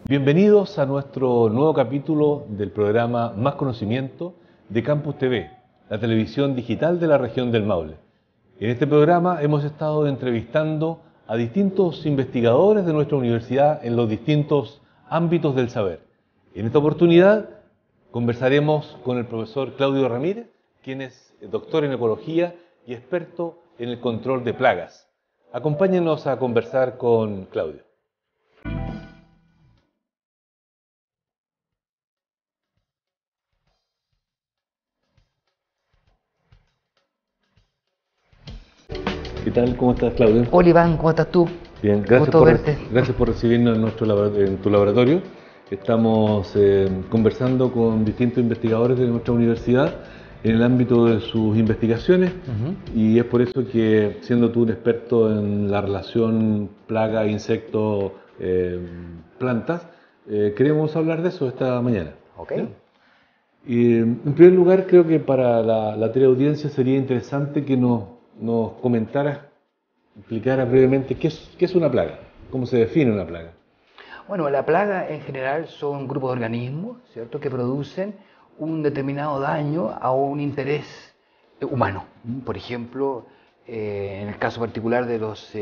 Bienvenidos a nuestro nuevo capítulo del programa Más Conocimiento de Campus TV, la televisión digital de la región del Maule. En este programa hemos estado entrevistando a distintos investigadores de nuestra universidad en los distintos ámbitos del saber. En esta oportunidad conversaremos con el profesor Claudio Ramírez, quien es doctor en ecología y experto en el control de plagas. Acompáñenos a conversar con Claudio. ¿Qué tal? ¿Cómo estás, Claudio? Hola, Iván, ¿cómo estás tú? Bien, gracias por recibirnos en tu laboratorio. Estamos conversando con distintos investigadores de nuestra universidad en el ámbito de sus investigaciones y es por eso que, siendo tú un experto en la relación plaga, insecto, plantas, queremos hablar de eso esta mañana. Ok. Y, en primer lugar, creo que para la teleaudiencia sería interesante que nos comentaras, explicaras brevemente qué es una plaga, cómo se define una plaga. Bueno, la plaga en general son grupos de organismos, ¿cierto?, que producen un determinado daño a un interés humano. Por ejemplo, en el caso particular de los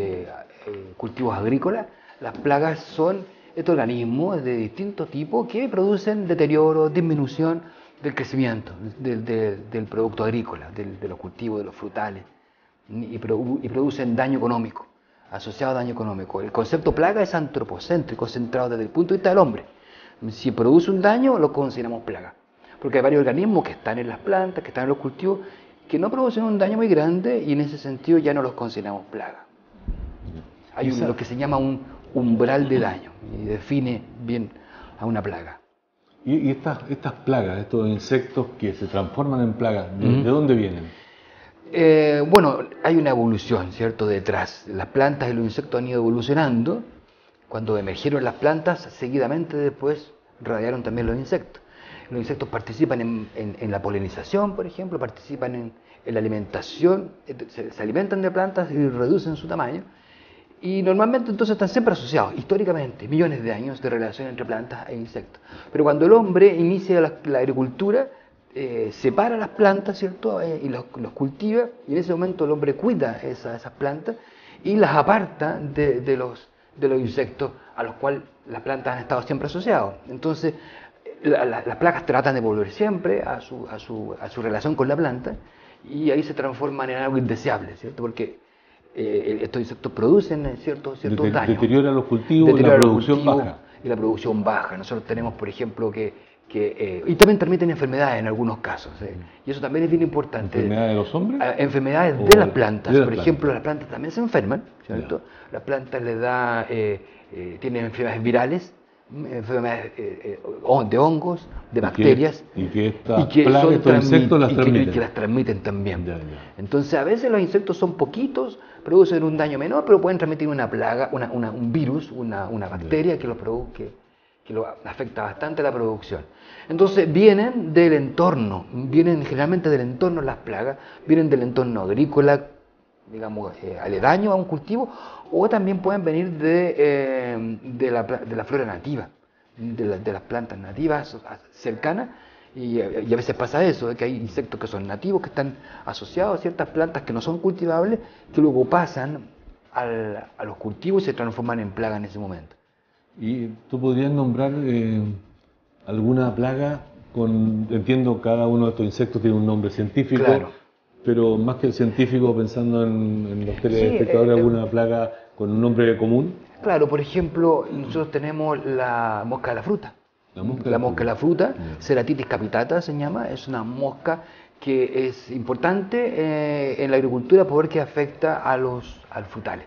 cultivos agrícolas, las plagas son estos organismos de distintos tipos que producen deterioro, disminución del crecimiento del producto agrícola, de los cultivos, de los frutales, y producen daño económico, asociado a daño económico. El concepto plaga es antropocéntrico, centrado desde el punto de vista del hombre. Si produce un daño, lo consideramos plaga. Porque hay varios organismos que están en las plantas, que están en los cultivos, que no producen un daño muy grande y en ese sentido ya no los consideramos plaga. Hay lo que se llama un umbral de daño y define bien a una plaga. ¿Y estas plagas, estos insectos que se transforman en plagas, de dónde vienen? Bueno, hay una evolución, ¿cierto?, detrás. Las plantas y los insectos han ido evolucionando. Cuando emergieron las plantas, seguidamente después radiaron también los insectos. Los insectos participan en la polinización, por ejemplo, participan en la alimentación, se alimentan de plantas y reducen su tamaño. Y normalmente entonces están siempre asociados, históricamente, millones de años de relación entre plantas e insectos. Pero cuando el hombre inicia la agricultura, separa las plantas, ¿cierto?, y los cultiva, y en ese momento el hombre cuida esas plantas y las aparta de los insectos a los cuales las plantas han estado siempre asociadas. Entonces, las plagas tratan de volver siempre a su relación con la planta y ahí se transforman en algo indeseable, ¿cierto?, porque estos insectos producen ciertos daños. Deterioran los cultivos y la producción baja. Y la producción baja. Nosotros tenemos, por ejemplo, y también transmiten enfermedades en algunos casos. Y eso también es bien importante. ¿Enfermedades de los hombres? Enfermedades de las plantas. Por ejemplo, las plantas también se enferman, ¿cierto? Las plantas les da, tienen enfermedades virales, enfermedades de hongos, de bacterias. Y que estas plagas, estos insectos las transmiten. Y que las transmiten también. Ya. Entonces, a veces los insectos son poquitos, producen un daño menor, pero pueden transmitir una plaga, un virus, una bacteria que lo afecta bastante a la producción. Entonces vienen del entorno, vienen generalmente del entorno las plagas, vienen del entorno agrícola, digamos, aledaño a un cultivo, o también pueden venir de la flora nativa, de las plantas nativas cercanas, y a veces pasa eso, que hay insectos que son nativos, que están asociados a ciertas plantas que no son cultivables, que luego pasan a los cultivos y se transforman en plaga en ese momento. ¿Y tú podrías nombrar alguna plaga entiendo, cada uno de estos insectos tiene un nombre científico, claro, pero más que el científico, pensando en los telespectadores, alguna plaga con un nombre común? Claro, por ejemplo, nosotros tenemos la mosca de la fruta. La mosca de la fruta, Ceratitis capitata se llama, es una mosca que es importante en la agricultura porque afecta a los frutales.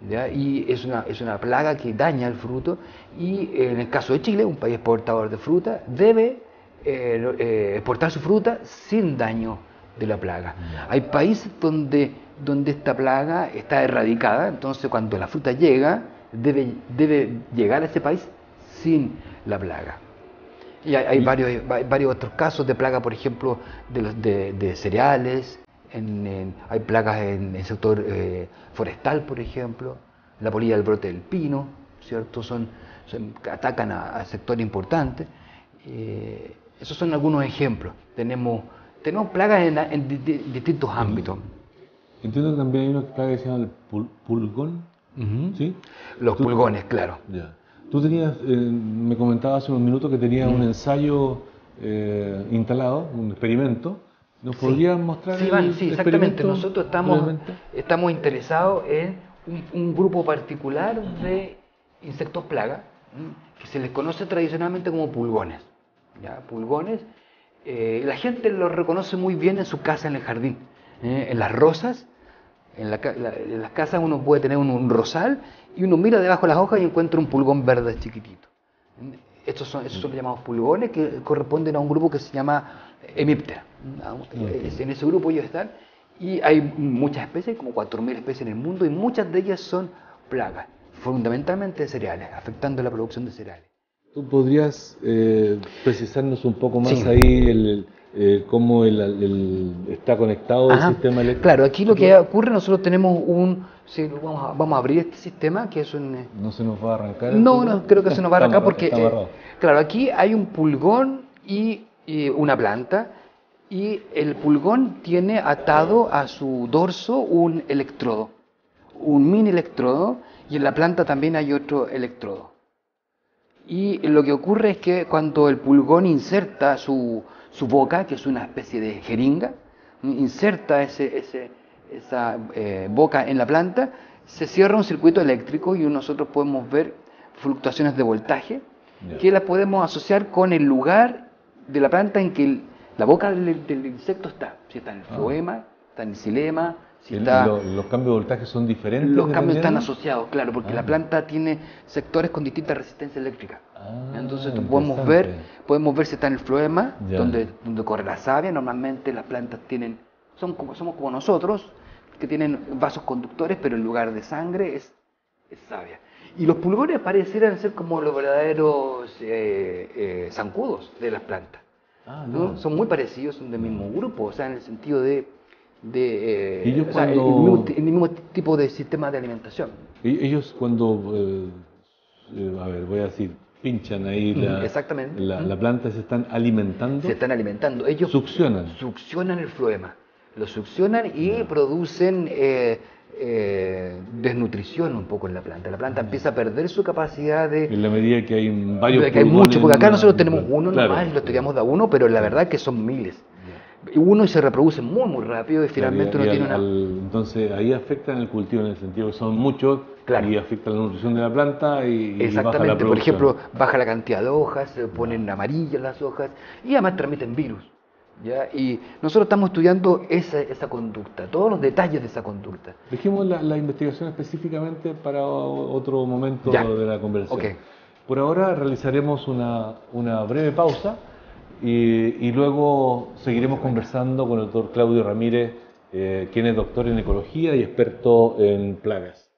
¿Ya? Y es una plaga que daña el fruto, y en el caso de Chile, un país exportador de fruta, debe exportar su fruta sin daño de la plaga. Hay países donde esta plaga está erradicada, entonces cuando la fruta llega, debe llegar a ese país sin la plaga. Y hay varios otros casos de plaga, por ejemplo, de cereales, hay plagas en el sector forestal, por ejemplo, la polilla del brote del pino, ¿cierto? Atacan a sectores importantes. Esos son algunos ejemplos. Tenemos plagas en distintos ámbitos. Entiendo que también hay una plaga que se llama el pulgón. ¿Sí? Los pulgones, claro. Ya. Tú tenías, me comentabas hace unos minutos que tenías un ensayo instalado, un experimento. ¿Nos podrías mostrar sí, el sí, exactamente. experimento? Nosotros estamos interesados en un grupo particular de insectos plaga, que se les conoce tradicionalmente como pulgones. ¿Ya? Pulgones, la gente los reconoce muy bien en su casa, en el jardín. En las rosas, en las casas uno puede tener un rosal y uno mira debajo de las hojas y encuentra un pulgón verde chiquitito. Esos son los llamados pulgones, que corresponden a un grupo que se llama Hemiptera. En ese grupo ellos están, y hay muchas especies, como 4.000 especies en el mundo, y muchas de ellas son plagas, fundamentalmente de cereales, afectando la producción de cereales. ¿Tú podrías precisarnos un poco más ahí cómo está conectado el sistema eléctrico? Claro, aquí lo que ocurre, nosotros tenemos vamos a abrir este sistema, que es un... ¿No se nos va a arrancar? No, creo que se nos va a arrancar porque, claro, aquí hay un pulgón y una planta, y el pulgón tiene atado a su dorso un electrodo, un mini electrodo, y en la planta también hay otro electrodo. Y lo que ocurre es que cuando el pulgón inserta su boca, que es una especie de jeringa, inserta esa boca en la planta, se cierra un circuito eléctrico y nosotros podemos ver fluctuaciones de voltaje, que las podemos asociar con el lugar de la planta en que la boca del insecto está. Si está en el floema, está en el xilema, los cambios de voltaje son diferentes. Los cambios están asociados, claro, porque la planta tiene sectores con distinta resistencia eléctrica. Entonces podemos ver si está en el floema, donde corre la savia. Normalmente las plantas somos como nosotros, que tienen vasos conductores, pero en lugar de sangre es savia. Y los pulgones parecieran ser como los verdaderos zancudos de las plantas. ¿No? Son muy parecidos, son del mismo grupo, o sea, en el sentido de el mismo tipo de sistema de alimentación. Ellos cuando, voy a decir, pinchan ahí la planta, se están alimentando. Se están alimentando. Ellos succionan el floema, lo succionan y producen desnutrición un poco en la planta. La planta empieza a perder su capacidad de... En la medida que hay varios pulgones. Que hay muchos, porque acá nosotros tenemos uno nomás y lo estudiamos de a uno, pero la verdad es que son miles. Uno se reproduce muy muy rápido y finalmente uno tiene entonces ahí afectan el cultivo, en el sentido que son muchos y afectan la nutrición de la planta y baja la producción. Por ejemplo, baja la cantidad de hojas, se ponen amarillas las hojas y además transmiten virus. ¿Ya? Y nosotros estamos estudiando esa conducta, todos los detalles de esa conducta. Dejemos la investigación específicamente para otro momento de la conversación. Por ahora realizaremos una breve pausa y luego seguiremos conversando con el doctor Claudio Ramírez, quien es doctor en ecología y experto en plagas.